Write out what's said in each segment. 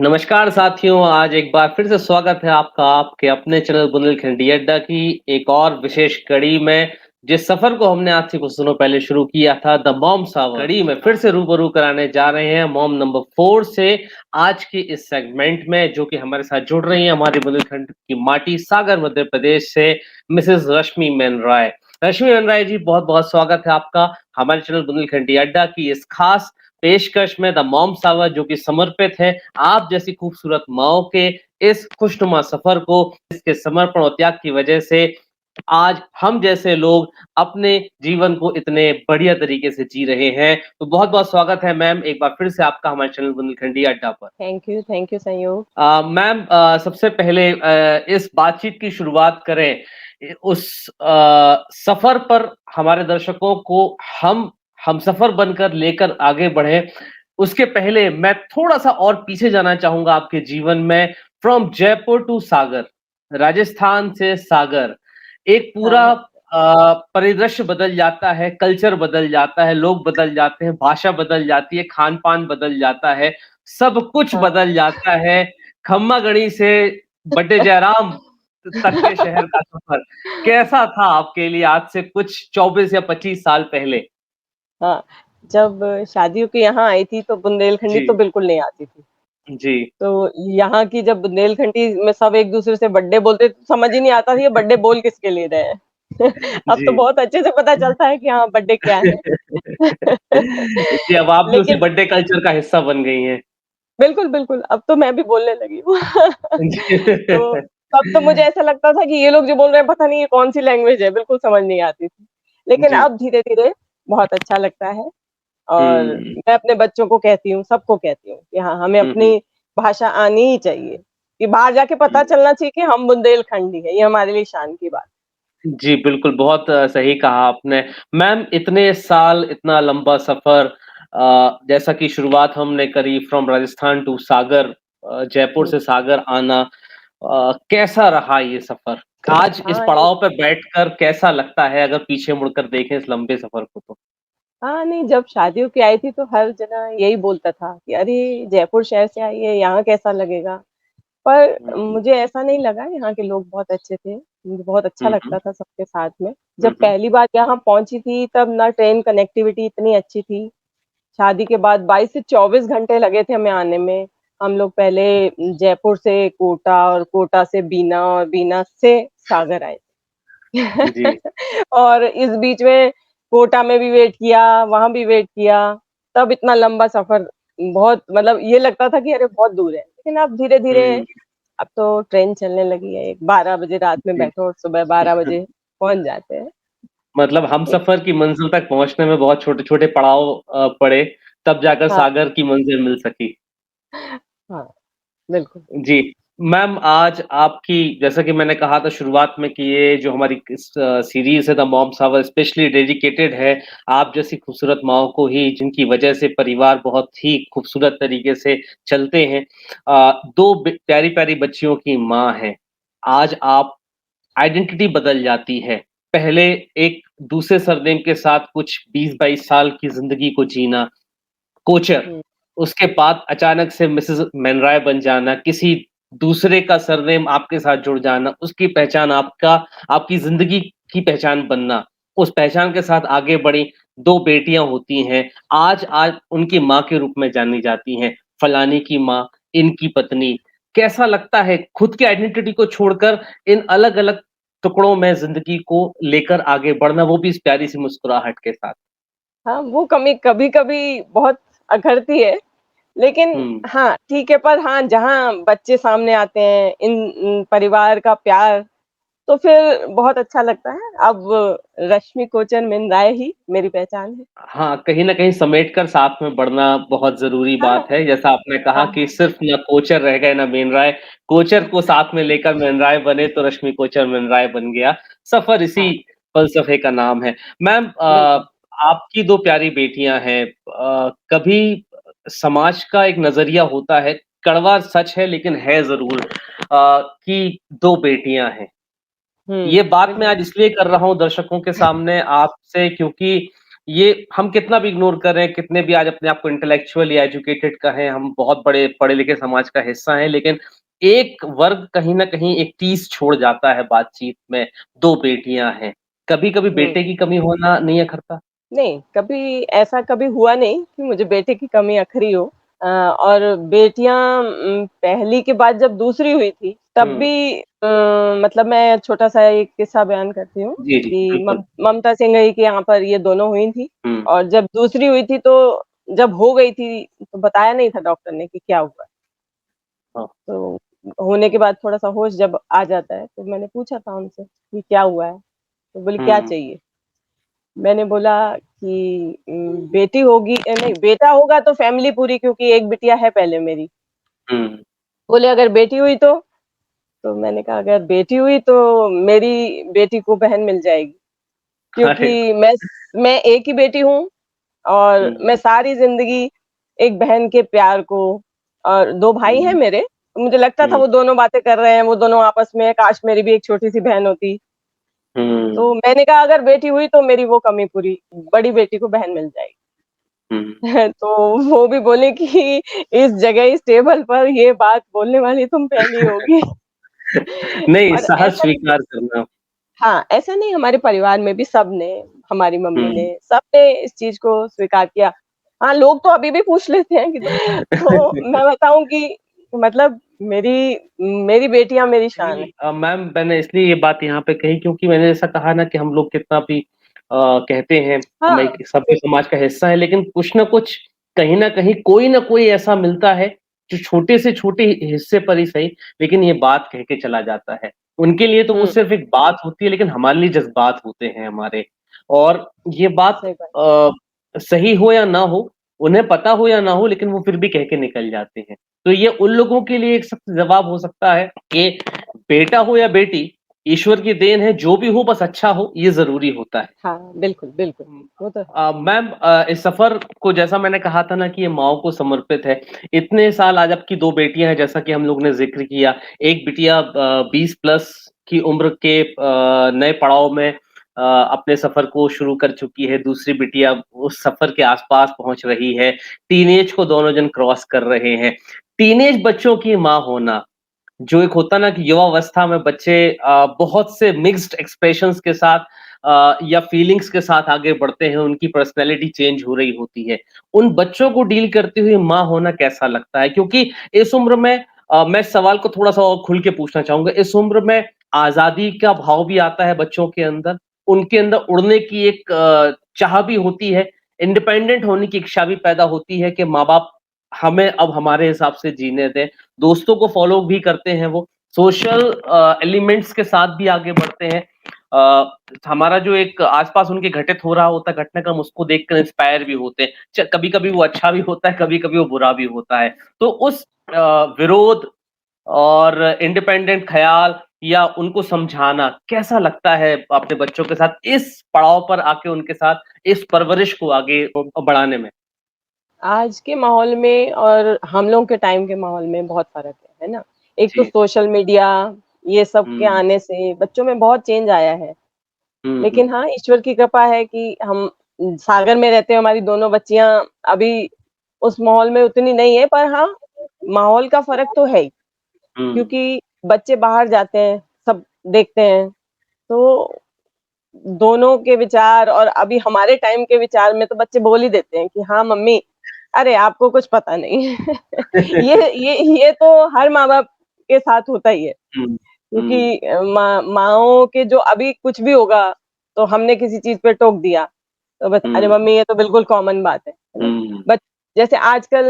नमस्कार साथियों, आज एक बार फिर से स्वागत है आपका आपके अपने चैनल बुंदेलखंडी अड्डा की एक और विशेष कड़ी में। जिस सफर को हमने आज से कुछ दिनों पहले शुरू किया था, द मॉम सावर कड़ी में फिर से रूबरू कराने जा रहे हैं मॉम नंबर 4 से। आज की इस सेगमेंट में जो कि हमारे साथ जुड़ रही हैं हमारी बुंदेलखंड की माटी सागर मध्य प्रदेश से मिसेस रश्मि मेन राय। रश्मि मेन राय जी, बहुत-बहुत स्वागत है आपका हमारे चैनल बुंदेलखंडी अड्डा की इस खास पेशकश में द मॉम सावर, जो कि समर्पित है आप जैसी खूबसूरत माँओं के इस खुशनुमा सफर को। इसके समर्पण और त्याग की वजह से आज हम जैसे लोग अपने जीवन को इतने बढ़िया तरीके से जी रहे हैं। तो बहुत-बहुत स्वागत है मैम एक बार फिर से आपका हमारे चैनल बुंदेलखंडी अड्डा पर। थैंक यू संयोग। मैम, सबसे पहले इस बातचीत की शुरुआत करें उस सफर पर हमारे दर्शकों को हम हमसफर बनकर लेकर आगे बढ़े। उसके पहले मैं थोड़ा-सा और पीछे जाना चाहूँगा आपके जीवन में। फ्रॉम जयपुर टू सागर, राजस्थान से सागर, एक पूरा हाँ, परिदृश्य बदल जाता है, कल्चर बदल जाता है, लोग बदल जाते हैं, भाषा बदल जाती है, खान-पान बदल जाता है, सब कुछ हाँ। बदल जाता है। खम्मा-गढ़ी से बड्डे जयराम तक के शहर का सफर कैसा था आपके लिए आज से कुछ 24 या 25 साल पहले? हाँ, जब शादियों के यहाँ आई थी तो बुंदेलखंडी तो जी, बिल्कुल नहीं आती थी। जी। तो यहाँ की जब बुंदेलखंडी में सब एक-दूसरे से बर्थडे बोलते तो समझ ही नहीं आता था ये बर्थडे बोल किसके लिए रहे हैं। अब जी। तो बहुत अच्छे से पता चलता है कि हाँ, बर्थडे क्या है। जी, अब आप भी उसी लेकिन बर्थडे कल्चर का हिस्सा बन गई हैं। बिल्कुल, बिल्कुल, अब तो मैं भी बोलने लगी हूँ। जी। तो तब तो मुझे ऐसा लगता था कि ये लोग जो बोल रहे हैं पता नहीं ये कौन-सी लैंग्वेज है, बिल्कुल समझ नहीं आती थी। लेकिन जी। अब धीरे-धीरे बहुत अच्छा लगता है। और हुँ। मैं अपने बच्चों को कहती हूँ, सबको कहती हूँ कि हाँ, हमें हुँ, हुँ, अपनी भाषा आनी ही चाहिए, कि बाहर जाके पता हुँ। चलना चाहिए कि हम बुंदेलखंडी हैं, ये हमारे लिए शान की बात जी, बिल्कुल, बहुत सही कहा आपने। मैम, इतने साल, इतना लंबा सफ़र, जैसा कि शुरुआत हमने करी फ्रॉम राजस्थान टू सागर, जयपुर है। से सागर आना, कैसा रहा ये सफ़र? आज इस हाँ, नहीं पड़ाव पे बैठकर कैसा लगता है अगर पीछे मुड़कर देखें इस लंबे सफ़र को तो? हाँ, नहीं जब शादियों की आई थी तो हर जना यही बोलता था कि अरे! जयपुर शहर से आई है, यहाँ कैसा लगेगा? हुँ, पर हुँ। मुझे ऐसा नहीं लगा, यहाँ के लोग बहुत अच्छे थे, मुझे बहुत अच्छा हुँ, हुँ। लगता था सबके साथ में। हुँ, जब हुँ। पहली बार यहाँ पहुँची थी तब ना ट्रेन कनेक्टिविटी इतनी अच्छी थी, शादी के बाद 22 से 24 घंटे लगे थे हमें आने में। हम लोग पहले जयपुर से कोटा और कोटा से बीना और बीना से सागर आए थे। जी। और इस बीच में कोटा में भी वेट किया, वहाँ भी वेट किया, तब इतना लंबा सफ़र बहुत मतलब ये लगता था कि अरे बहुत दूर है। लेकिन अब धीरे-धीरे हुँ, अब तो ट्रेन चलने लगी है, 12 बजे रात में जी। बैठो और सुबह 12 बजे पहुँच जाते हैं। मतलब हमसफ़र की मंज़िल तक पहुँचने में बहुत छोटे-छोटे पड़ाव पड़े, तब जाकर हाँ, सागर की मंज़िल मिल सकी। हाँ, बिल्कुल। जी। मैम, आज आपकी, जैसा कि मैंने कहा था शुरुआत में, कि ये जो हमारी इस सीरीज़ है the mom saver specially dedicated है आप जैसी खूबसूरत माँओं को ही, जिनकी वजह से परिवार बहुत ही खूबसूरत तरीके से चलते हैं। 2 प्यारी-प्यारी बच्चियों की माँ हैं। आज आप आइडेंटिटी बदल जाती है। पहले एक दूसरे सरनेम के साथ कुछ 20-22 साल की ज़िंदगी को जीना, कोचर, हुँ, उसके बाद अचानक से मिसेज़ मेनराय बन जाना, किसी दूसरे का सरनेम आपके साथ जुड़ जाना, उसकी पहचान आपकी ज़िंदगी की पहचान बनना, उस पहचान के साथ आगे बढ़ी, 2 बेटियाँ होती हैं, आज आज उनकी माँ के रूप में जानी जाती हैं, फलाने की माँ, इनकी पत्नी। कैसा लगता है खुद की आइडेंटिटी को छोड़कर इन अलग-अलग टुकड़ों में ज़िंदगी को लेकर आगे बढ़ना, वो भी इस प्यारी-सी मुस्कुराहट के साथ? हाँ, वो कमी कभी-कभी बहुत अखरती है, लेकिन हुँ। हाँ, ठीक है पर हाँ, जहाँ बच्चे सामने आते हैं, परिवार का प्यार, तो फिर बहुत अच्छा लगता है। अब रश्मि कोचर मिन राय ही मेरी पहचान है। हाँ, कहीं न कहीं समेट कर साथ में बढ़ना बहुत ज़रूरी हाँ, बात है। जैसा आपने कहा हाँ, कि हाँ, सिर्फ़ ना कोचर रह गए ना मेनराय, कोचर को साथ में लेकर मेनराय बने तो रश्मि कोचर मेनराय बन गया। सफ़र इसी हाँ, फ़लसफ़े का नाम है। मैम, बिल्कुल। आपकी 2 प्यारी बेटियाँ हैं। कभी समाज का एक नज़रिया होता है, कड़वा सच है लेकिन है ज़रूर, कि 2 बेटियाँ हैं। ये हुँ, बात मैं बिल्कुल। आज इसलिए कर रहा हूँ दर्शकों के सामने आपसे, क्योंकि ये हम कितना भी इग्नोर करें, कितने भी आज अपने आप को इंटेलेक्चुअल या एजुकेटेड कहें, हम बहुत बड़े पढ़े-लिखे समाज का हिस्सा हैं, लेकिन एक वर्ग कहीं न कहीं एक टीस छोड़ जाता है बातचीत में, 2 बेटियाँ हैं। कभी-कभी हुँ। बेटे की कमी होना नहीं अखरता? नहीं, कभी ऐसा कभी हुआ नहीं कि मुझे बेटे की कमी अखरी हो। और बेटियाँ पहली के बाद जब दूसरी हुई थी, तब हुँ। भी मतलब मैं छोटा-सा एक किस्सा बयान करती हूँ जी, जी, कि बिल्कुल। ममता सिंघई के यहाँ पर ये दोनों हुई थी हुँ, और जब दूसरी हुई थी तो जब हो गई थी, तो बताया नहीं था डॉक्टर ने कि क्या हुआ है। हाँ। तो होने के बाद थोड़ा-सा होश जब आ जाता है, तो मैंने पूछा था उनसे कि क्या हुआ है? तो बोली क्या हुँ, चाहिए? मैंने बोला कि बेटी होगी नहीं बेटा होगा तो फैमिली पूरी क्योंकि एक बिटिया है पहले मेरी। हुँ। बोले अगर बेटी हुई तो? तो मैंने कहा अगर बेटी हुई तो मेरी बेटी को बहन मिल जाएगी अरे! क्योंकि मैं एक ही बेटी हूँ और मैं हुँ, सारी ज़िंदगी एक बहन के प्यार को और 2 भाई हैं हुँ, मेरे, तो मुझे लगता था हुँ, वो दोनों बातें कर रहे हैं, वो दोनों आपस में काश मेरी भी एक छोटी-सी बहन होती। तो हुँ, मैंने कहा अगर बेटी हुई तो मेरी वो कमी पूरी बड़ी बेटी को बहन मिल जाएगी। हुँ। तो वो भी बोले कि इस जगह इस टेबल पर ये बात बोलने वाली तुम पहली होगी। नहीं, और सहज ऐसा स्वीकार करना। हाँ, ऐसा नहीं हमारे परिवार में भी सबने, हमारी मम्मी हुँ। ने, सबने इस चीज़ को स्वीकार किया। हाँ, लोग तो अभी भी पूछ लेते हैं कि तो मैं बताऊँ कि मतलब मेरी मेरी बेटियाँ मेरी शान है। नहीं मैम मैंने इसलिए ये बात यहाँ पे कही क्योंकि मैंने जैसा कहा ना कि हम लोग कितना भी कहते हैं हम हाँ, एक सभ्य समाज का हिस्सा है लेकिन कुछ ना कुछ कहीं न कहीं कोई ना कोई ऐसा मिलता है जो छोटे से छोटे हिस्से पर ही सही लेकिन ये बात कह के चला जाता है। उनके लिए तो वो हुँ, सिर्फ़ एक बात होती है लेकिन हमारे लिए जज़्बात होते हैं हमारे। और ये बात सही बात। सही हो या ना हो, उन्हें पता हो या ना हो लेकिन वो फिर भी कह के निकल जाते हैं। तो ये उन लोगों के लिए एक सख्त जवाब हो सकता है कि बेटा हो या बेटी, ईश्वर की देन है, जो भी हो बस अच्छा हो, ये ज़रूरी होता है। हाँ, बिल्कुल, बिल्कुल, हुँ, वो तो है। मैम इस सफ़र को जैसा मैंने कहा था ना कि ये माँओं को समर्पित है। इतने साल आज आपकी 2 बेटियाँ हैं जैसा कि हम लोग ने ज़िक्र किया। एक बिटिया 20 प्लस की उम्र के नए पड़ाव में अपने सफ़र को शुरू कर चुकी है। दूसरी बिटिया उस सफ़र के आस-पास पहुँच रही है। टीनेज को दोनों जन क्रॉस कर रहे हैं। टीनेज बच्चों की माँ होना जो एक होता ना कि युवावस्था में बच्चे बहुत से मिक्स्ड एक्सप्रेशंस के साथ या फीलिंग्स के साथ आगे बढ़ते हैं, उनकी पर्सनैलिटी चेंज हो रही होती है। उन बच्चों को डील करती हुई माँ होना कैसा लगता है? क्योंकि इस उम्र में मैं इस सवाल को थोड़ा-सा और खुल के पूछना चाहूँगा, इस उम्र में आज़ादी का भाव भी आता है बच्चों के अंदर, उनके अंदर उड़ने की एक चाह भी होती है, इंडिपेंडेंट होने की इच्छा भी पैदा होती है कि माँ-बाप हमें अब हमारे हिसाब से जीने दें। दोस्तों को फ़ॉलो भी करते हैं वो, सोशल एलिमेंट्स के साथ भी आगे बढ़ते हैं। हमारा जो एक आस-पास उनके घटित हो रहा होता है घटनाक्रम उसको देखकर इंस्पायर भी होते हैं। कभी-कभी वो अच्छा भी होता है, कभी-कभी वो बुरा भी होता है। तो उस विरोध और इंडिपेंडेंट ख़्याल या उनको समझाना कैसा लगता है अपने बच्चों के साथ इस पड़ाव पर आके उनके साथ इस परवरिश को आगे बढ़ाने में? आज के माहौल में और हम लोग के टाइम के माहौल में बहुत फ़र्क है ना? एक तो जी। सोशल मीडिया ये सब के हुँ। आने से बच्चों में बहुत चेंज आया है। हुँ, हुँ। लेकिन हाँ, ईश्वर की कृपा है कि हम सागर में रहते हैं, हमारी दोनों बच्चियाँ अभी उस माहौल में उतनी नहीं है, पर हाँ, माहौल का फ़र्क तो है ही, हुँ। क्योंकि बच्चे बाहर जाते हैं, सब देखते हैं, तो दोनों के विचार और अभी हमारे टाइम के विचार में तो बच्चे बोल ही देते हैं कि हाँ, मम्मी, अरे आपको कुछ पता नहीं है। ये तो हर माँ-बाप के साथ होता ही है, हुँ, हुँ, क्योंकि माँओं के जो अभी कुछ भी होगा, तो हमने किसी चीज़ पे टोक दिया, तो बस अरे हुँ, मम्मी ये तो बिल्कुल कॉमन बात है ना? हुँ, बच जैसे आजकल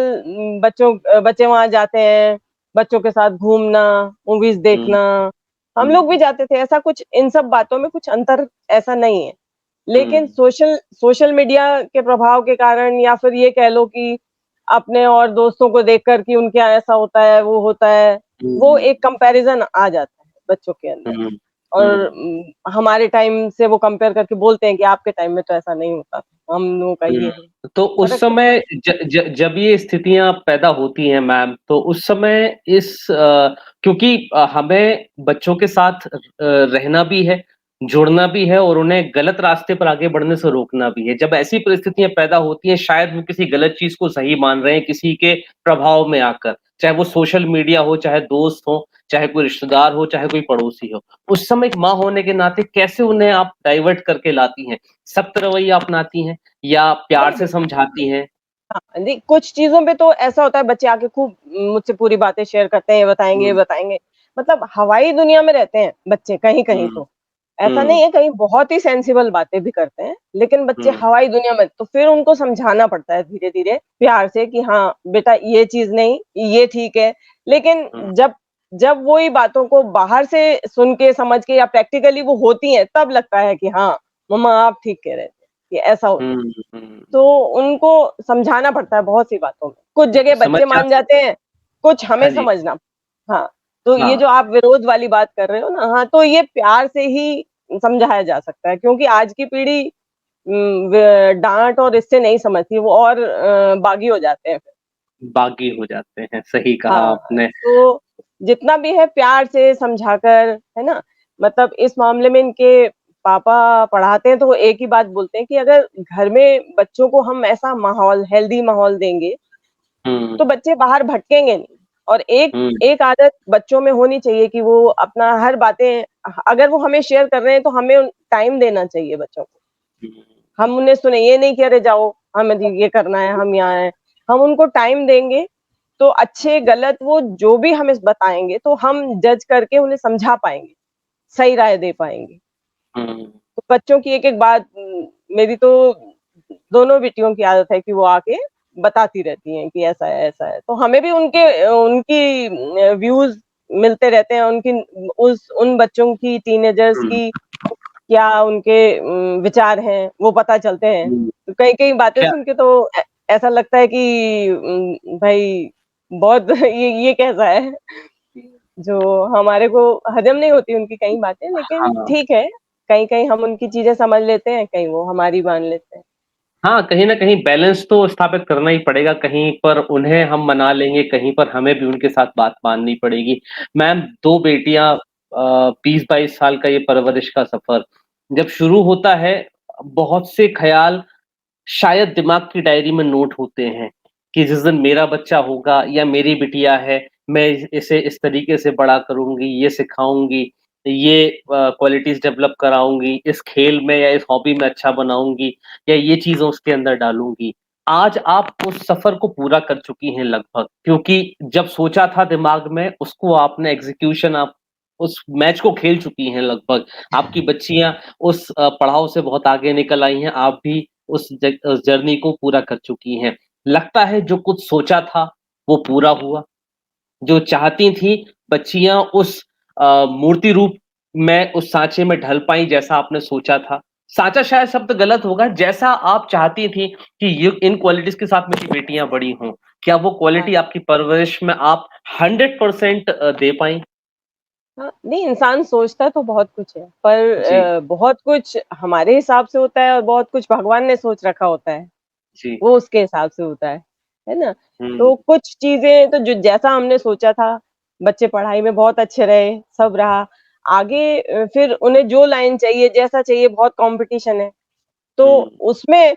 बच्चे वहाँ जाते हैं, बच्चों के साथ घूमना, मूवीज़ हुँ, देखना, हम लोग हुँ, भी जाते थे, ऐसा कुछ इन सब बातों में कुछ अंतर ऐसा नहीं है। लेकिन हुँ, सोशल मीडिया के प्रभाव के कारण या फिर ये कह लो कि अपने और दोस्तों को देखकर कि उनके यहाँ ऐसा होता है, वो होता है, वो हुँ, एक कंपैरिज़न आ जाता है बच्चों के अंदर हुँ, और हुँ, हमारे टाइम से वो कंपेयर करके बोलते हैं कि आपके टाइम में तो ऐसा नहीं होता था, हम लोगों का ये हुँ। है, तो उस फ़र्क तो है। समय ज ज जब ये स्थितियाँ पैदा होती हैं मैम, तो उस समय क्योंकि हमें बच्चों के साथ रहना भी है, जुड़ना भी है और उन्हें गलत रास्ते पर आगे बढ़ने से रोकना भी है। जब ऐसी परिस्थितियाँ पैदा होती हैं, शायद वो किसी गलत चीज़ को सही मान रहे हैं, किसी के प्रभाव में आकर, चाहे वो सोशल मीडिया हो, चाहे दोस्त हो, चाहे कोई रिश्तेदार हो, चाहे कोई पड़ोसी हो। उस समय एक माँ होने के नाते कैसे उन्हें आप डाइवर्ट करके लाती हैं? सख्त रवैया अपनाती हैं या प्यार नहीं, से समझाती हैं? हाँ, नहीं, कुछ चीज़ों पे तो ऐसा होता है बच्चे आके खूब मुझसे पूरी बातें शेयर करते हैं, ये हुँ, बताएँगे। मतलब हवाई दुनिया में रहते हैं बच्चे कहीं-कहीं हुँ, तो। ऐसा हुँ, नहीं है, कहीं बहुत ही सेंसिबल बातें भी करते हैं, लेकिन बच्चे हुँ, हवाई दुनिया में तो फिर उनको समझाना पड़ता है धीरे-धीरे प्यार से कि हाँ, बेटा ये चीज़ नहीं, ये ठीक है। लेकिन हुँ, जब जब वो ही बातों को बाहर से सुन के, समझ के या प्रैक्टिकली वो होती हैं, तब लगता है कि हाँ, मम्मा आप ठीक कह रहे थे, कि ऐसा होता है। हुँ, हुँ। तो उनको समझाना पड़ता है बहुत सी बातों में। कुछ जगह समझ बच्चे जा मान जाते हैं, कुछ हमें हाँ जी, समझना हाँ, तो ये हाँ। जो आप विरोध वाली बात कर रहे हो ना, हाँ, तो ये प्यार से ही समझाया जा सकता है क्योंकि आज की पीढ़ी व डाँट और इससे नहीं समझती, वो और बागी हो जाते हैं फिर। बागी हो जाते हैं, सही कहा हाँ, आपने। तो जितना भी है प्यार से समझाकर, है ना? मतलब इस मामले में इनके पापा पढ़ाते हैं तो वो एक ही बात बोलते हैं कि अगर घर में बच्चों को हम ऐसा माहौल हेल्दी माहौल देंगे, हुँ, तो बच्चे बाहर भटकेंगे नहीं। और एक हुँ, एक आदत बच्चों में होनी चाहिए कि वो अपना हर बातें अगर वो हमें शेयर कर रहे हैं तो हमें टाइम देना चाहिए बच्चों को। हुँ, हम उन्हें सुने ये नहीं कि अरे जाओ, हमें ये करना है, हम यहाँ हैं। हम उनको टाइम देंगे, तो अच्छे गलत वो जो भी हमें बताएँगे, तो हम जज करके उन्हें समझा पाएँगे, सही राय दे पाएँगे। हुँ, तो बच्चों की एक-एक बात मेरी तो दोनों बेटियों की आदत है कि वो आके बताती रहती हैं कि ऐसा है, ऐसा है। तो हमें भी उनकी व्यूज़ मिलते रहते हैं, उनकी उन बच्चों की टीनेजर्स हुँ, की क्या उनके विचार हैं, वो पता चलते हैं। हुँ। तो कई-कई बातें क्या सुन के तो ऐसा लगता है कि भई बहुत ये कैसा है? जो हमारे को हज़म नहीं होती उनकी कई बातें, लेकिन हाँ, ठीक है, कहीं-कहीं हम उनकी चीज़ें समझ लेते हैं, कहीं वो हमारी मान लेते हैं। हाँ, कहीं न कहीं बैलेंस तो स्थापित करना ही पड़ेगा, कहीं पर उन्हें हम मना लेंगे, कहीं पर हमें भी उनके साथ बात माननी पड़ेगी। मैम 2 बेटियाँ 20-22 साल का ये परवरिश का सफ़र, जब शुरू होता है, बहुत से ख़्याल शायद दिमाग की डायरी में नोट होते हैं कि जिस दिन मेरा बच्चा होगा या मेरी बिटिया है, मैं इसे इस तरीके से बड़ा करूँगी, ये सिखाऊँगी, ये क्वालिटीज़ डेवलप कराऊँगी, इस खेल में या इस हॉबी में अच्छा बनाऊँगी या ये चीज़ें उसके अंदर डालूँगी। आज आप उस सफ़र को पूरा कर चुकी हैं लगभग क्योंकि जब सोचा था दिमाग में उसको आपने एग्ज़ीक्यूशन आप उस मैच को खेल चुकी हैं लगभग। आपकी बच्चियाँ उस पड़ाव से बहुत आगे निकल आई हैं, आप भी उस जर्नी को पूरा कर चुकी हैं। लगता है जो कुछ सोचा था, वो पूरा हुआ। जो चाहती थीं बच्चियाँ उस मूर्ति रूप में उस साँचे में ढल पाईं जैसा आपने सोचा था। साँचा शायद शब्द गलत होगा, जैसा आप चाहती थीं कि ये इन क्वालिटीज़ के साथ मेरी बेटियाँ बड़ी हों। क्या वो हाँ। क्वालिटी आपकी परवरिश में आप 100% दे पाईं? हाँ, नहीं इंसान सोचता तो बहुत कुछ है, पर जी, बहुत कुछ हमारे हिसाब से होता है और बहुत कुछ भगवान ने सोच रखा होता है। जी। वो उसके हिसाब से होता है ना? हुँ, तो कुछ चीज़ें तो जो जैसा हमने सोचा था, बच्चे पढ़ाई में बहुत अच्छे रहे, सब रहा। आगे फिर उन्हें जो लाइन चाहिए, जैसा चाहिए बहुत कॉम्पिटिशन है। तो हुँ, उसमें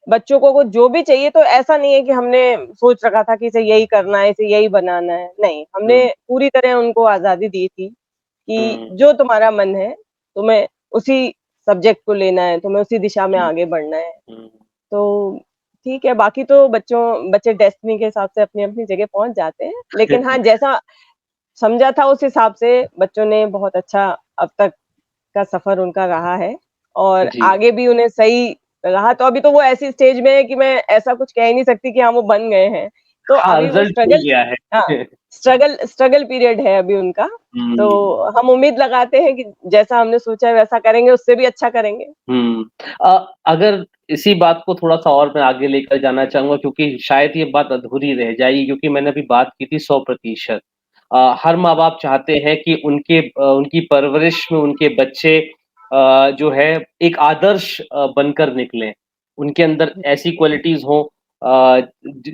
बच्चों को जो भी चाहिए तो ऐसा नहीं है कि हमने सोच रखा था कि इसे यही करना है, इसे यही बनाना है। नहीं, हमने हुँ, पूरी तरह उनको आज़ादी दी थी कि हुँ, जो तुम्हारा मन है, तुम्हें उसी सब्जेक्ट को लेना है, तुम्हें उसी दिशा में हुँ, आगे बढ़ना है। हुँ। तो ठीक है, बाकी तो बच्चे डेस्टिनी के हिसाब से अपनी-अपनी जगह पहुँच जाते हैं। लेकिन हाँ, जैसा समझा था उस हिसाब से बच्चों ने बहुत अच्छा अब तक का सफ़र उनका रहा है और जी। आगे भी उन्हें सही रहा तो अभी तो वो ऐसी स्टेज में है कि मैं ऐसा कुछ कह ही नहीं सकती कि हाँ, वो बन गए हैं। तो हाँ, अभी वो रिज़ल्ट मिल गया है। हाँ, स्ट्रगल पीरियड है अभी उनका। तो हुँ। हम उम्मीद लगाते हैं कि जैसा हमने सोचा है वैसा करेंगे, उससे भी अच्छा करेंगे। हुँ। अगर इसी बात को थोड़ा-सा और मैं आगे लेकर जाना चाहूँगा क्योंकि शायद ये बात अधूरी रह जाएगी क्योंकि मैंने अभी बात की थी 100%। हर माँ-बाप चाहते हैं कि उनकी परवरिश में उनके बच्चे जो है एक आदर्श बनकर निकलें। उनके अंदर ऐसी क्वालिटीज़ हों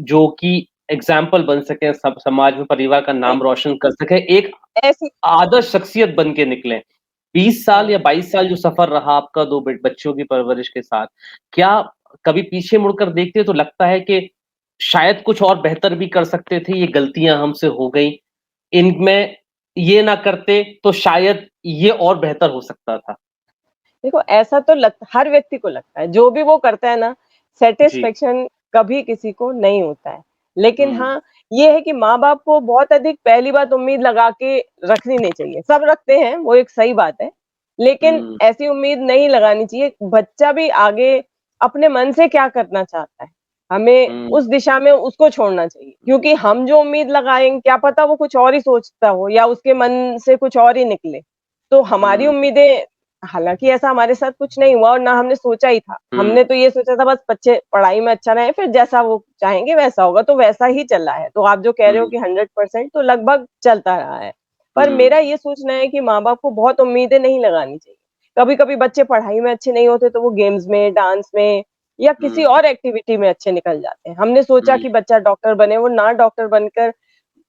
जो कि एग्ज़ाम्पल बन सकें, सब समाज में परिवार का नहीं, नाम रोशन कर सकें, एक ऐसी आदर्श शख्सियत बन के निकलें। 20 साल या हाँ। 22 साल जो सफ़र रहा आपका 2 बच्चों की परवरिश के साथ, क्या कभी पीछे मुड़कर देखते हो तो लगता है कि शायद कुछ और बेहतर भी कर सकते थे, ये गलतियाँ हमसे हो गईं, इनमें ये ना करते तो शायद ये और बेहतर हो सकता था? देखो ऐसा तो हर व्यक्ति को लगता है, जो भी वो करता है ना, जी। सैटिस्फैक्शन कभी किसी को नहीं होता है। लेकिन हुँ, हाँ, ये है कि माँ-बाप को बहुत अधिक पहली बात उम्मीद लगा के रखनी नहीं चाहिए। सब रखते हैं, वो एक सही बात है, लेकिन हुँ, ऐसी उम्मीद नहीं लगानी चाहिए। बच्चा भी आगे अपने मन से क्या करना चाहता है, हमें हुँ, उस दिशा में उसको छोड़ना चाहिए। क्योंकि हम जो उम्मीद लगाएँगे, क्या पता वो कुछ और ही सोचता हो या उसके मन से कुछ और ही निकले। तो हमारी हुँ, उम्मीदें हालाँकि ऐसा हमारे साथ कुछ नहीं हुआ और ना हमने सोचा ही था। हुँ, हमने तो ये सोचा था बस बच्चे पढ़ाई में अच्छा रहे, फिर जैसा वो चाहेंगे वैसा होगा, तो वैसा ही चला है। तो आप जो कह रहे हो हुँ, कि 100% तो लगभग चलता रहा है। पर हुँ, मेरा ये सोचना है कि माँ-बाप को बहुत उम्मीदें नहीं लगानी चाहिए। कभी-कभी बच्चे पढ़ाई में अच्छे नहीं होते तो वो गेम्स में, डांस में या किसी हुँ, और एक्टिविटी में अच्छे निकल जाते हैं। हमने सोचा हुँ, कि बच्चा डॉक्टर बने, वो ना डॉक्टर बनकर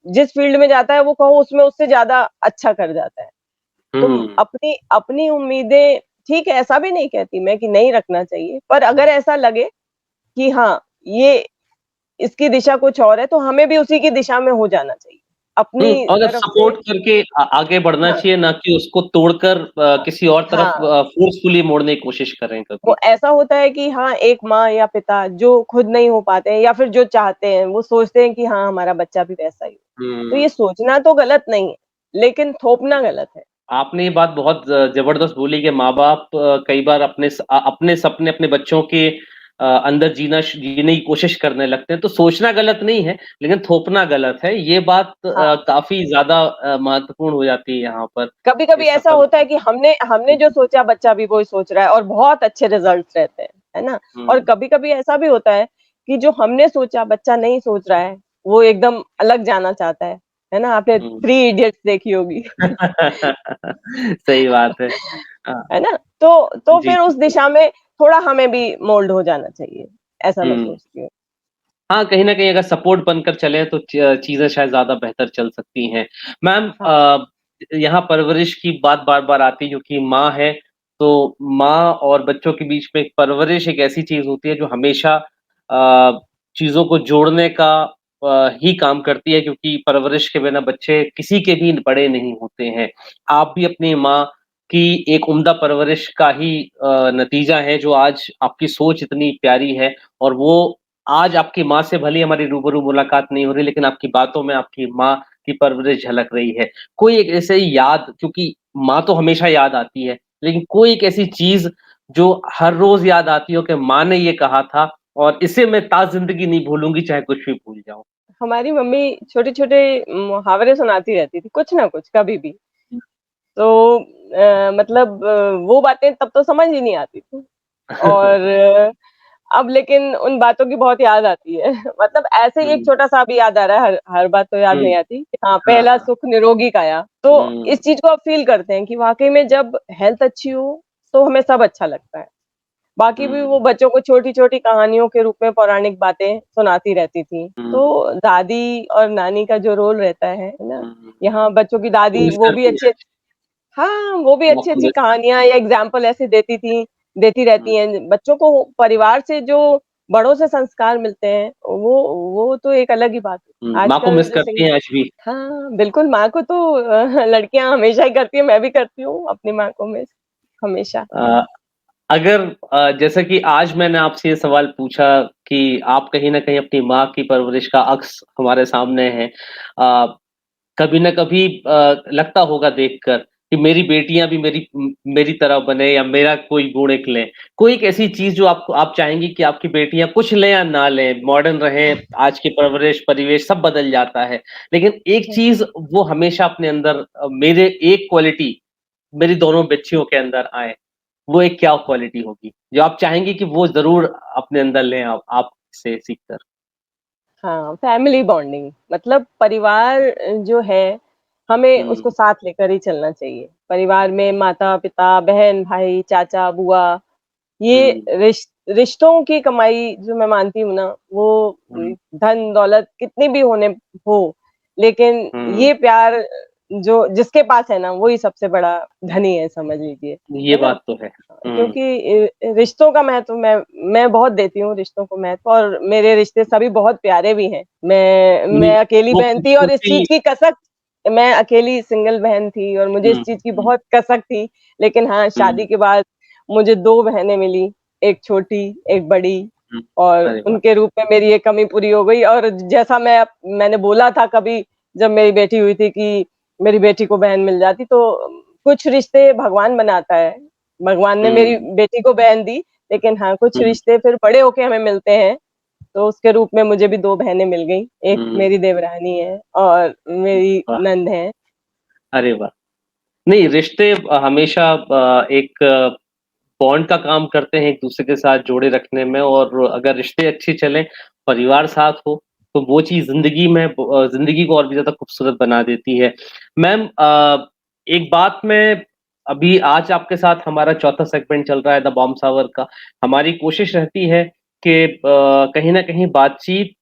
जिस फ़ील्ड में जाता है वो कहो उसमें उससे ज़्यादा अच्छा कर जाता है। तुम हुँ, अपनी अपनी उम्मीदें ठीक है, ऐसा भी नहीं कहती मैं कि नहीं रखना चाहिए, पर अगर ऐसा लगे कि हाँ, ये इसकी दिशा कुछ और है, तो हमें भी उसी की दिशा में हो जाना चाहिए। हुँ, अपनी मतलब तरफ से सपोर्ट करके आगे बढ़ना हाँ, चाहिए, ना कि उसको तोड़कर किसी और तरफ हाँ, फ़ोर्सफुली मोड़ने की कोशिश करें वो कभी। ऐसा होता है कि हाँ, एक माँ या पिता जो खुद नहीं हो पाते हैं या फिर जो चाहते हैं, वो सोचते हैं कि हाँ, हमारा बच्चा भी वैसा ही हो। तो हुँ। ये सोचना तो गलत नहीं है, लेकिन थोपना गलत है। आपने ये बात बहुत ज़बरदस्त बोली कि माँ-बाप कई बार अपने सपने अपने बच्चों के अंदर जीने की कोशिश करने लगते हैं, तो सोचना गलत नहीं है, लेकिन थोपना गलत है। ये बात हाँ। काफ़ी ज़्यादा महत्वपूर्ण हो जाती है यहाँ पर, कभी-कभी इस ऐसा सफ़र होता है कि हमने हमने जो सोचा बच्चा भी वही सोच रहा है और बहुत अच्छे रिज़ल्ट्स रहते हैं, है ना? और हुँ, कभी-कभी ऐसा भी होता है कि जो हमने सोचा बच्चा नहीं सोच रहा है, वो एकदम अलग जाना चाहता है ना? आपने हुँ। थ्री इडियट्स देखी होगी, सही बात है। हाँ, है ना? तो जी, फिर जी, उस जी। दिशा में थोड़ा हमें भी मोल्ड हो जाना चाहिए, ऐसा मैं हुँ। सोचती हूँ। हाँ, कहीं न कहीं अगर सपोर्ट बनकर चले तो चीज़ें शायद ज़्यादा बेहतर चल सकती हैं। मैम हाँ, यहाँ परवरिश की बात बार-बार आती है क्योंकि माँ है, तो माँ और बच्चों के बीच में परवरिश एक ऐसी चीज़ होती है जो हमेशा चीज़ों को जोड़ने का ही काम करती है क्योंकि परवरिश के बिना बच्चे किसी के भी बड़े नहीं होते हैं। आप भी अपनी माँ की एक उम्दा परवरिश का ही नतीजा हैं जो आज आपकी सोच इतनी प्यारी है और वो आज आपकी माँ से भले ही हमारी रूबरू मुलाकात नहीं हो रही, लेकिन आपकी बातों में आपकी माँ की परवरिश झलक रही है। कोई एक ऐसे याद क्योंकि माँ तो हमेशा याद आती है, लेकिन कोई एक ऐसी चीज़ जो हर रोज़ याद आती हो कि माँ ने ये कहा था और इसे मैं ता-ज़िंदगी नहीं भूलूँगी चाहे कुछ भी भूल जाऊँ? हमारी मम्मी छोटे-छोटे मुहावरे सुनाती रहती थी, कुछ ना कुछ, कभी भी। तो मतलब वो बातें तब तो समझ ही नहीं आती थी और अब लेकिन उन बातों की बहुत याद आती है। मतलब ऐसे ही एक हुँ, छोटा-सा अभी याद आ रहा है, हर हर बात तो याद हुँ, नहीं आती। हाँ, हाँ, पहला हाँ। सुख निरोगी काया। तो हुँ, इस चीज़ को आप फ़ील करते हैं कि वाक़ई में जब हेल्थ अच्छी हो, तो हमें सब अच्छा लगता है। बाकी भी हुँ, वो बच्चों को छोटी-छोटी कहानियों के रूप में पौराणिक बातें सुनाती रहती थी। हुँ, तो दादी और नानी का जो रोल रहता है ना? हुँ। यहाँ बच्चों की आपको दादी मिस वो भी करती हैं? हाँ, वो भी वो आपको अच्छी-अच्छी मिस कहानियाँ या एग्ज़ाम्पल ऐसे देती हुँ, रहती हैं। बच्चों को परिवार से जो बड़ों से संस्कार मिलते हैं, वो तो एक अलग ही बात है। माँ को आजकल मिस जो करती हैं आज भी? हाँ, बिल्कुल माँ को तो लड़कियाँ हमेशा ही करती हैं, मैं भी करती हूँ अपनी माँ को मिस हमेशा। अ अगर जैसा कि आज मैंने आपसे ये सवाल पूछा कि आप कहीं न कहीं अपनी माँ की परवरिश का अक्स हमारे सामने हैं। कभी न कभी लगता होगा देखकर कि मेरी बेटियाँ भी मेरी तरह बने या मेरा कोई गुण एक लें। कोई एक ऐसी चीज़ जो आप चाहेंगी कि आपकी बेटियाँ कुछ लें या ना लें, मॉडर्न रहें, आज की परवरिश, परिवेश सब बदल जाता है। लेकिन एक हुँ। चीज़ वो हमेशा अपने अंदर मेरे एक क्वालिटी मेरी दोनों बच्चियों के अंदर आए। वो एक क्या क्वालिटी होगी, जो आप चाहेंगी कि वो ज़रूर अपने अंदर लें आपसे सीख कर? हाँ, फैमिली बॉन्डिंग मतलब परिवार जो है, हमें उसको हुँ, साथ लेकर ही चलना चाहिए। परिवार में माता-पिता, बहन-भाई, चाचा-बुआ ये हुँ, रिश्तों की कमाई जो मैं मानती हूँ ना, वो हुँ, धन-दौलत कितनी भी होने हो, लेकिन हुँ, ये प्यार जो जिसके पास है ना वही सबसे बड़ा धनी है, समझ लीजिए, ये है ना? बात तो है। हुँ, क्योंकि रिश्तों का महत्व मैं बहुत देती हूँ रिश्तों को महत्व, और मेरे रिश्ते सभी बहुत प्यारे भी हैं। नहीं, मैं अकेली वो बहन थी और इस खूबसूरती चीज़ की कसक, मैं अकेली सिंगल बहन थी और मुझे इस हुँ, चीज़ की हुँ, बहुत कसक थी। लेकिन हाँ, हुँ, शादी के बाद मुझे 2 बहनें मिली, एक छोटी, एक बड़ी, हुँ। और अरे वाह! उनके रूप में मेरी ये कमी पूरी हो गई। और जैसा मैंने बोला था कभी, जब मेरी बेटी हुई थी, कि मेरी बेटी को बहन मिल जाती, तो कुछ रिश्ते भगवान बनाता है। भगवान ने मेरी हुँ, बेटी को बहन दी, लेकिन हाँ, कुछ हुँ, रिश्ते फिर बड़े होके हमें मिलते हैं, तो उसके रूप में मुझे भी 2 बहनें मिल गईं। एक हुँ, मेरी देवरानी है और मेरी वाह! नंद है। अरे वाह! नहीं, रिश्ते हमेशा एक बॉन्ड का काम करते हैं एक-दूसरे के साथ जोड़े रखने में और अगर रिश्ते अच्छे चलें, परिवार साथ हो, तो वो चीज़ ज़िंदगी को और भी ज़्यादा खूबसूरत बना देती है। मैम एक बात मैं अभी आज आपके साथ हमारा चौथा सेगमेंट चल रहा है द बॉम्ब शावर का। हमारी कोशिश रहती है कि कहीं न कहीं बातचीत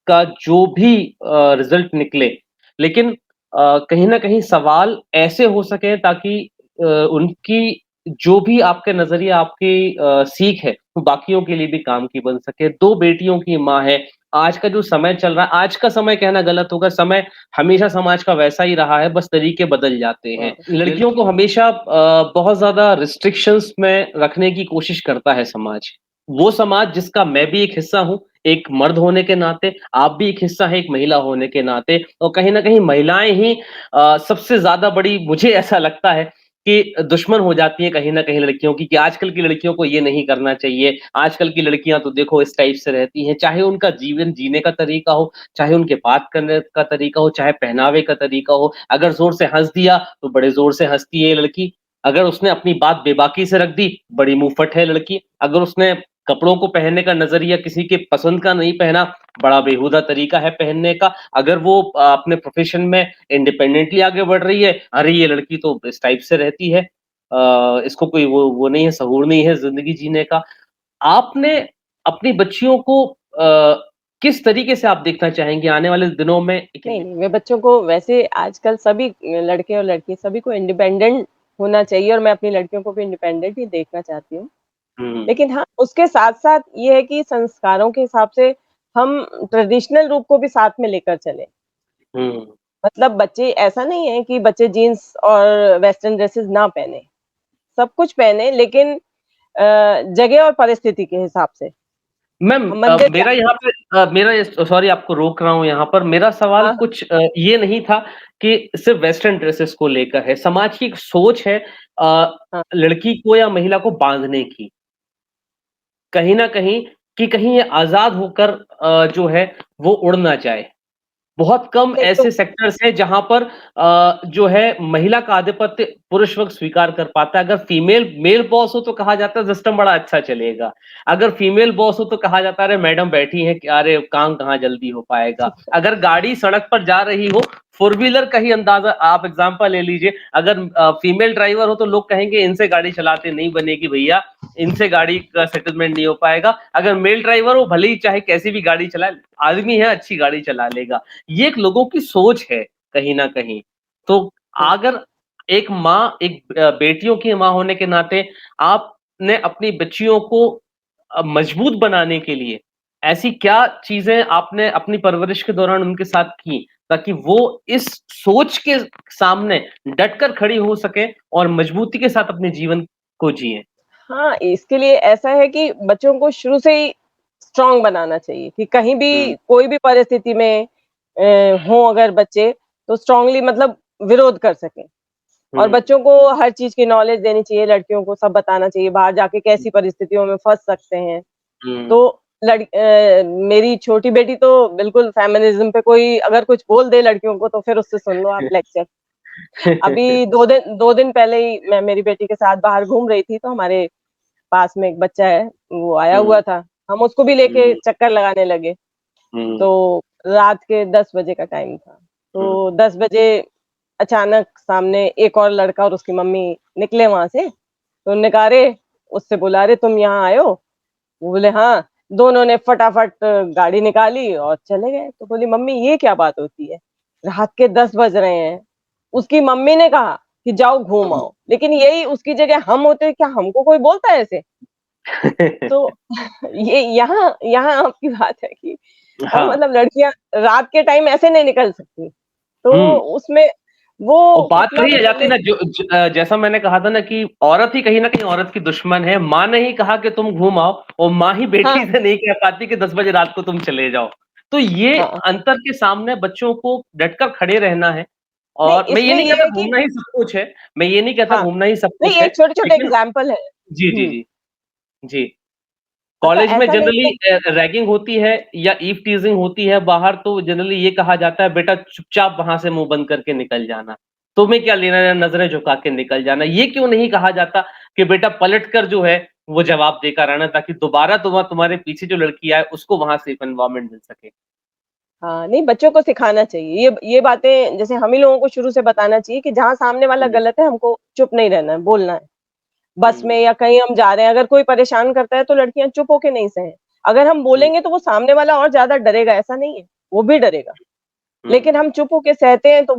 का जो भी रिज़ल्ट निकले, लेकिन कहीं न कहीं सवाल ऐसे हो सकें ताकि उनकी जो भी आपके नज़रिए, आपकी सीख है, वो बाकियों के लिए भी काम की बन सके। 2 बेटियों की माँ है, आज का जो समय चल रहा है आज का समय कहना गलत होगा, समय हमेशा समाज का वैसा ही रहा है, बस तरीके बदल जाते हैं। लड़कियों को हमेशा बहुत ज़्यादा रिस्ट्रिक्शंस में रखने की कोशिश करता है समाज। वो समाज जिसका मैं भी एक हिस्सा हूँ, एक मर्द होने के नाते, आप भी एक हिस्सा हैं एक महिला होने के नाते और कहीं न कहीं महिलाएँ ही सबसे ज़्यादा बड़ी मुझे ऐसा लगता है कि दुश्मन हो जाती हैं कहीं न कहीं लड़कियों की कि आजकल की लड़कियों को ये नहीं करना चाहिए। आजकल की लड़कियाँ तो देखो इस टाइप से रहती हैं, चाहे उनका जीवन जीने का तरीका हो, चाहे उनके बात करने का तरीका हो, चाहे पहनावे का तरीका हो। अगर ज़ोर से हँस दिया, तो बड़े ज़ोर से हँसती है ये लड़की। अगर उसने अपनी बात बेबाकी से रख दी, बड़ी मुँहफट है लड़की। अगर उसने कपड़ों को पहनने का नज़रिया किसी के पसंद का नहीं पहना, बड़ा बेहुदा तरीका है पहनने का। अगर वो अपने प्रोफ़ेशन में इंडिपेंडेंटली आगे बढ़ रही है, अरे! ये लड़की तो इस टाइप से रहती है। इसको कोई वो नहीं है, सहूर नहीं है ज़िंदगी जीने का। आपने अपनी बच्चियों को किस तरीके से आप देखना चाहेंगी आने वाले दिनों में एक नहीं, नहीं, मैं बच्चों को वैसे आजकल सभी लड़के और लड़की सभी को इंडिपेंडेंट होना चाहिए, और मैं अपनी लड़कियों को भी इंडिपेंडेंट ही देखना चाहती हूँ। हुँ, लेकिन हाँ, उसके साथ-साथ ये है कि संस्कारों के हिसाब से हम ट्रेडिशनल रूप को भी साथ में लेकर चलें। हुँ, मतलब बच्चे, ऐसा नहीं है कि बच्चे जीन्स और वेस्टर्न ड्रेसेस ना पहने, सब कुछ पहने, लेकिन जगह और परिस्थिति के हिसाब से। मैम हम मंदिर जा मेरा यहाँ पे मेरा इस सॉरी आपको रोक रहा हूँ यहाँ पर, मेरा सवाल हाँ, हाँ, कुछ ये नहीं था कि सिर्फ़ वेस्टर्न ड्रेसेस को लेकर है, समाज की एक सोच है हाँ, लड़की को या महिला को बाँधने की, कहीं न कहीं कि कहीं ये आज़ाद होकर जो है वो उड़ ना जाए। बहुत कम नहीं तो ऐसे सेक्टर्स हैं जहाँ पर जो है महिला का आधिपत्य पुरुष वर्ग स्वीकार कर पाता है। अगर मेल बॉस हो तो कहा जाता है सिस्टम बड़ा अच्छा चलेगा। अगर फीमेल बॉस हो तो कहा जाता है अरे मैडम बैठी हैं, अरे काम कहाँ जल्दी हो पाएगा। अगर गाड़ी सड़क पर जा रही हो, फोर व्हीलर का ही अंदाज़ा आप एग्ज़ाम्पल ले लीजिए। अगर फीमेल ड्राइवर हो तो लोग कहेंगे इनसे गाड़ी चलाते नहीं बनेगी भैया, इनसे गाड़ी का सेटलमेंट नहीं हो पाएगा। अगर मेल ड्राइवर हो भले ही चाहे कैसी भी गाड़ी चलाए, आदमी है अच्छी गाड़ी चला लेगा। ये एक लोगों की सोच है कहीं न कहीं। तो हुँ। अगर एक माँ एक बेटियों की माँ होने के नाते आपने अपनी बच्चियों को मजबूत बनाने के लिए ऐसी क्या चीज़ें आपने अपनी परवरिश के दौरान उनके साथ की, ताकि वो इस सोच के सामने डटकर खड़ी हो सकें और मजबूती के साथ अपने जीवन को जिएँ? हाँ, इसके लिए ऐसा है कि बच्चों को शुरू से ही स्ट्रॉन्ग बनाना चाहिए, कि कहीं हुँ, भी कोई भी परिस्थिति में हों अगर बच्चे, तो स्ट्रॉन्गली मतलब विरोध कर सकें। और हुँ, बच्चों को हर चीज़ की नॉलेज देनी चाहिए, लड़कियों को सब बताना चाहिए, बाहर जाके कैसी परिस्थितियों में फँस सकते हैं। हुँ। तो मेरी छोटी बेटी तो बिल्कुल फेमिनिज़्म पे कोई अगर कुछ बोल दे लड़कियों को, तो फिर उससे सुन लो आप लेक्चर। अभी 2 दिन पहले ही मैं मेरी बेटी के साथ बाहर घूम रही थी, तो हमारे पास में एक बच्चा है, वो आया हुआ हुँ, था। हम उसको भी लेके हुँ, चक्कर लगाने लगे। हुँ, तो रात के 10 बजे का टाइम था। हुँ, तो 10 बजे अचानक सामने एक और लड़का और उसकी मम्मी निकले वहाँ से। तो उन्होंने कहा, "अरे!" उससे बोला, "अरे! तुम यहाँ आए हो?" वो बोले, "हाँ।" दोनों ने फटाफट गाड़ी निकाली और चले गए। तो बोली, "मम्मी ये क्या बात होती है? रात के 10 बज रहे हैं।" उसकी मम्मी ने कहा कि जाओ घूम आओ, लेकिन यही उसकी जगह हम होते, क्या हमको कोई बोलता है ऐसे? तो ये यहाँ यहाँ आपकी बात है कि हाँ। मतलब लड़कियाँ रात के टाइम ऐसे नहीं निकल सकती। तो हुँ। उसमें वो और बात उतना वही तो आ जाती है ज़िम्मे ना जैसा मैंने कहा था ना कि औरत ही कहीं न कहीं औरत की दुश्मन है। माँ ने ही कहा कि तुम घूम आओ और माँ ही बेटी हाँ, से नहीं कह पाती कि 10 बजे रात को तुम चले जाओ। तो ये हाँ। अंतर के सामने बच्चों को डटकर खड़े रहना है नहीं, और मैं ये इसमें नहीं ये कहता है कि घूमना ही सब कुछ है, मैं ये नहीं कहता हाँ, घूमना ही सब नहीं कुछ है, एक छोटे-छोटे लेकिन एग्ज़ाम्पल है। जी, जी, हुँ, जी। जी। मतलब कॉलेज में ऐसा नहीं जनरली है। रैगिंग होती है या ईव टीज़िंग होती है बाहर तो जनरली ये कहा जाता है बेटा चुपचाप वहाँ से मुँह बंद करके निकल जाना। तुम्हें क्या लेना-देना नज़रें झुका के निकल जाना। ये क्यों नहीं कहा जाता कि बेटा पलट कर जो है वो जवाब देकर आना ताकि दोबारा तुम्हारे पीछे जो लड़की आए उसको वहाँ सेफ एनवायरनमेंट मिल सके। हाँ, नहीं बच्चों को सिखाना चाहिए। ये बातें जैसे हम ही लोगों को शुरू से बताना चाहिए कि जहाँ सामने वाला हुँ, गलत है, हमको चुप नहीं रहना है, बोलना है। बस में हुँ, या कहीं हम जा रहे हैं, अगर कोई परेशान करता है तो लड़कियाँ चुप होके नहीं सहें। अगर हम हुँ, बोलेंगे तो वो सामने वाला और ज़्यादा डरेगा, ऐसा नहीं है, वो भी डरेगा। हुँ, लेकिन हम चुप होके सहते हैं तो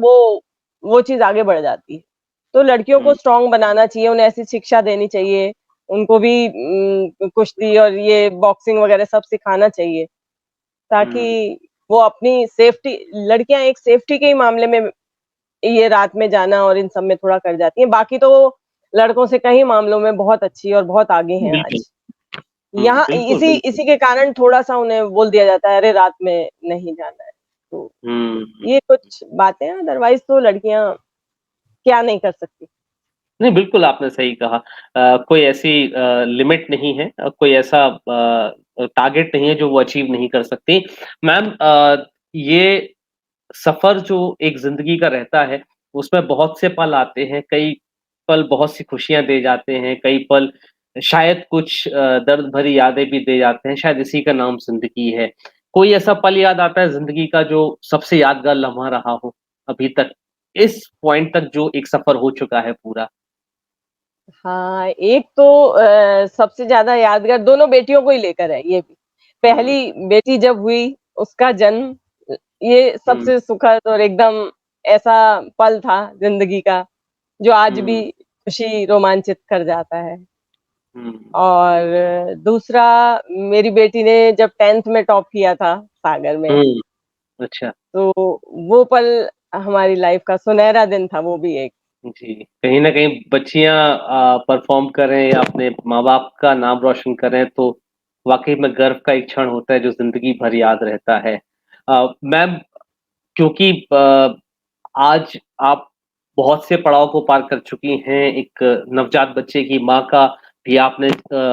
वो चीज़ आगे बढ़ जाती है। तो लड़कियों को हुँ, स्ट्रॉन्ग बनाना चाहिए, उन्हें ऐसी शिक्षा देनी चाहिए। उनको भी कुश्ती और ये बॉक्सिंग वगैरह सब सिखाना चाहिए, ताकि हुँ, वो अपनी सेफ्टी लड़कियाँ एक सेफ्टी के ही मामले में ये रात में जाना और इन सब में थोड़ा कर जाती हैं। बाकी तो लड़कों से कई मामलों में बहुत अच्छी और बहुत आगे हैं बिल्कुल। आज। हुँ, यहाँ बिल्कुल, इसी बिल्कुल। इसी के कारण थोड़ा-सा उन्हें बोल दिया जाता है, अरे रात में नहीं जाना है। तो हुँ, हुँ। ये कुछ बातें हैं, अदरवाइज़ तो लड़कियाँ क्या नहीं कर सकती। नहीं, बिल्कुल आपने सही कहा। कोई ऐसी लिमिट नहीं है कोई ऐसा टारगेट नहीं है जो वो अचीव नहीं कर सकती। मैम ये सफ़र जो एक ज़िंदगी का रहता है, उसमें बहुत से पल आते हैं, कई पल बहुत सी खुशियाँ दे जाते हैं, कई पल शायद कुछ दर्द भरी यादें भी दे जाते हैं, शायद इसी का नाम ज़िंदगी है। कोई ऐसा पल याद आता है ज़िंदगी का जो सबसे यादगार लम्हा रहा हो अभी तक? इस पॉइंट तक जो एक सफ़र हो चुका है पूरा? हाँ, एक तो सबसे ज़्यादा यादगार दोनों बेटियों को ही लेकर है ये भी। हुँ, पहली बेटी जब हुई, उसका जन्म ये हुँ, सबसे सुखद और एकदम ऐसा पल था ज़िंदगी का, जो आज भी हुँ, खुशी रोमांचित कर जाता है। हुँ, और दूसरा मेरी बेटी ने जब 10th में टॉप किया था सागर में, हुँ, अच्छा। तो वो पल हमारी लाइफ़ का सुनहरा दिन था वो भी एक। जी, कहीं न कहीं बच्चियाँ परफ़ॉर्म करें या अपने माँ-बाप का नाम रोशन करें, तो वाक़ई में गर्व का एक क्षण होता है, जो ज़िंदगी भर याद रहता है। मैम क्योंकि आज आप बहुत से पड़ाव को पार कर चुकी हैं, एक नवजात बच्चे की माँ का भी आपने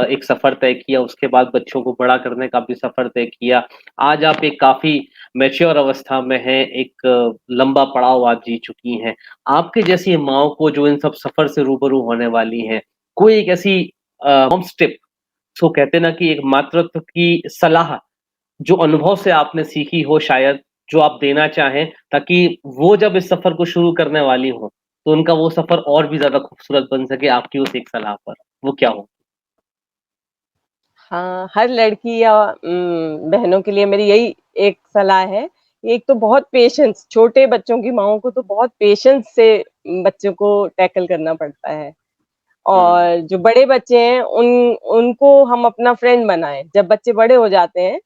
एक सफ़र तय किया, उसके बाद बच्चों को बड़ा करने का भी सफ़र तय किया। आज आप एक काफ़ी मैच्योर अवस्था में हैं, एक लंबा पड़ाव आप जी चुकी हैं। आपकी जैसी माँओं को जो इन सब सफ़र से रूबरू होने वाली हैं, कोई एक ऐसी होम्स टिप जिसको कहते हैं ना कि एक मातृत्व की सलाह जो अनुभव से आपने सीखी हो शायद, जो आप देना चाहें, ताकि वो जब इस सफ़र को शुरू करने वाली हों, तो उनका वो सफ़र और भी ज़्यादा खूबसूरत बन सके आपकी उस एक सलाह पर, वो क्या हो? हाँ, हर लड़की या बहनों के लिए मेरी यही एक सलाह है, एक तो बहुत पेशेंस छोटे बच्चों की माँओं को तो बहुत पेशेंस से बच्चों को टैकल करना पड़ता है। हुँ, और जो बड़े बच्चे हैं उनको हम अपना फ्रेंड बनाएँ। जब बच्चे बड़े हो जाते हैं,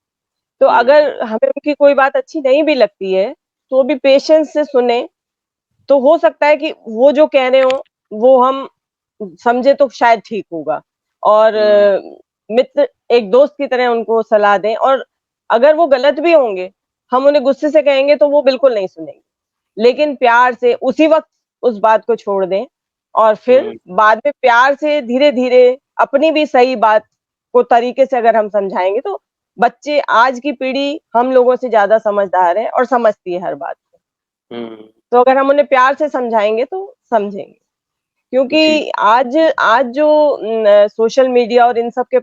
तो हुँ, अगर हमें उनकी कोई बात अच्छी नहीं भी लगती है, तो भी पेशेंस से सुनें, तो हो सकता है कि वो जो कह रहे हों, वो हम समझे तो शायद ठीक होगा। और हुँ, मित्र एक दोस्त की तरह उनको सलाह दें और अगर वो गलत भी होंगे, हम उन्हें गुस्से से कहेंगे तो वो बिल्कुल नहीं सुनेंगे। लेकिन प्यार से उसी वक़्त उस बात को छोड़ दें और फिर हुँ, बाद में प्यार से धीरे-धीरे अपनी भी सही बात को तरीके से अगर हम समझाएँगे तो बच्चे आज की पीढ़ी हम लोगों से ज़्यादा समझदार है और समझती है हर बात को। हुँ, तो अगर हम उन्हें प्यार से समझाएँगे तो समझेंगे। जी, क्योंकि आज आज जो सोशल मीडिया और इन सब के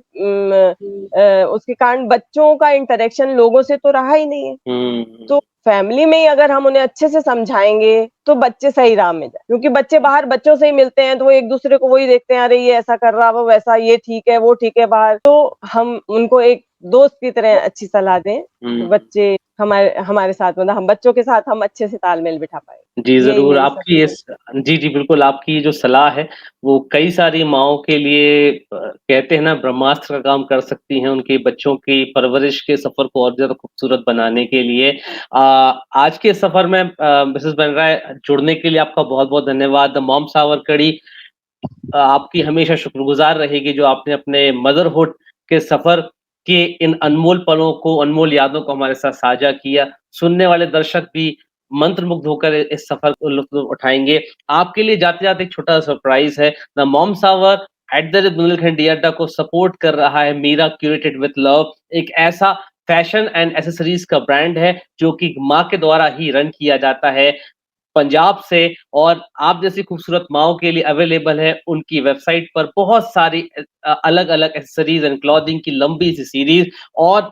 उसके कारण बच्चों का इंटरेक्शन लोगों से तो रहा ही नहीं है। हुँ, तो फैमिली में ही अगर हम उन्हें अच्छे से समझाएँगे, तो बच्चे सही राह में जाएँ। क्योंकि बच्चे बाहर बच्चों से ही मिलते हैं, तो वो एक-दूसरे को वही देखते हैं, अरे ये ऐसा कर रहा, वो वैसा, ये ठीक है, वो ठीक है बाहर। तो हम उनको एक दोस्त की तरह अच्छी सलाह दें, तो हुँ। बच्चे हमारे हमारे साथ मतलब हम बच्चों के साथ हम अच्छे से तालमेल बिठा पाएँ। जी, यही ज़रूर मेरी आपकी सजेशन। इस जी, जी, बिल्कुल आपकी ये जो सलाह है, वो कई सारी माँओं के लिए कहते हैं ना ब्रह्मास्त्र का काम कर सकती हैं, उनके बच्चों की परवरिश के सफ़र को और ज़्यादा खूबसूरत बनाने के लिए। आज के सफ़र में मिसेज़ बन राय जुड़ने के लिए आपका बहुत-बहुत धन्यवाद। द मॉम्स आवर कड़ी आपकी हमेशा शुक्रगुज़ार रहेगी जो आपने अपने मदरहुड के सफ़र के इन अनमोल पलों को, अनमोल यादों को हमारे साथ साझा किया। सुनने वाले दर्शक भी मंत्रमुग्ध होकर इस सफ़र को लुत्फ़ उठाएँगे। आपके लिए जाते-जाते एक छोटा सरप्राइज़ है, द मॉम्स आवर बुंदेलखंडी अड्डा को सपोर्ट कर रहा है मीरा क्यूरेटेड विथ लव, एक ऐसा फैशन एंड एक्सेसरीज़ का ब्रांड है, जो कि माँ के द्वारा ही रन किया जाता है। पंजाब से और आप जैसी खूबसूरत माँओं के लिए अवेलेबल है उनकी वेबसाइट पर बहुत सारी अलग-अलग एक्सेसरीज़ एंड क्लॉथिंग की लंबी सी सीरीज़ और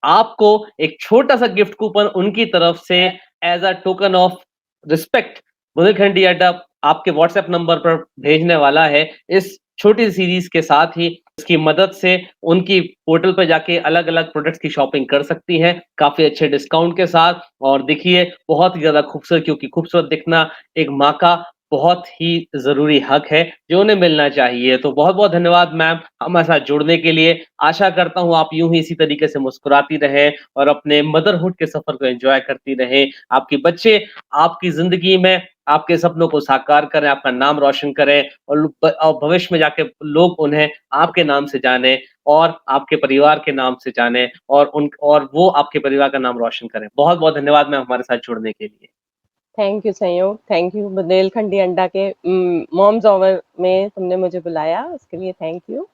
आपको एक छोटा-सा गिफ्ट कूपन उनकी तरफ से as a token of respect Bundelkhandi अड्डा आपके व्हाट्सएप नंबर पर भेजने वाला है। इस छोटी सीरीज़ के साथ ही इसकी मदद से उनकी पोर्टल पे जाके अलग-अलग प्रोडक्ट्स की शॉपिंग कर सकती हैं, काफ़ी अच्छे डिस्काउंट के साथ और देखिए बहुत ही ज़्यादा खूबसूरत क्योंकि खूबसूरत दिखना एक माँ का बहुत ही ज़रूरी हक है, जो उन्हें मिलना चाहिए। तो बहुत-बहुत धन्यवाद मैम हमारे साथ जुड़ने के लिए। आशा करता हूँ आप यूँ ही इसी तरीके से मुस्कुराती रहें और अपने मदरहुड के सफ़र को एन्जॉय करती रहें। आपके बच्चे आपकी ज़िंदगी में आपके सपनों को साकार करें, आपका नाम रोशन करें और भविष्य में जाके लोग उन्हें आपके नाम से जानें और आपके परिवार के नाम से जानें और वो आपके परिवार का नाम रोशन करें। बहुत-बहुत धन्यवाद मैम हमारे साथ जुड़ने के लिए। थैंक यू संयोग, थैंक यू बुंदेलखंडी अंडा के मॉम्स आवर में तुमने मुझे बुलाया, उसके लिए थैंक यू।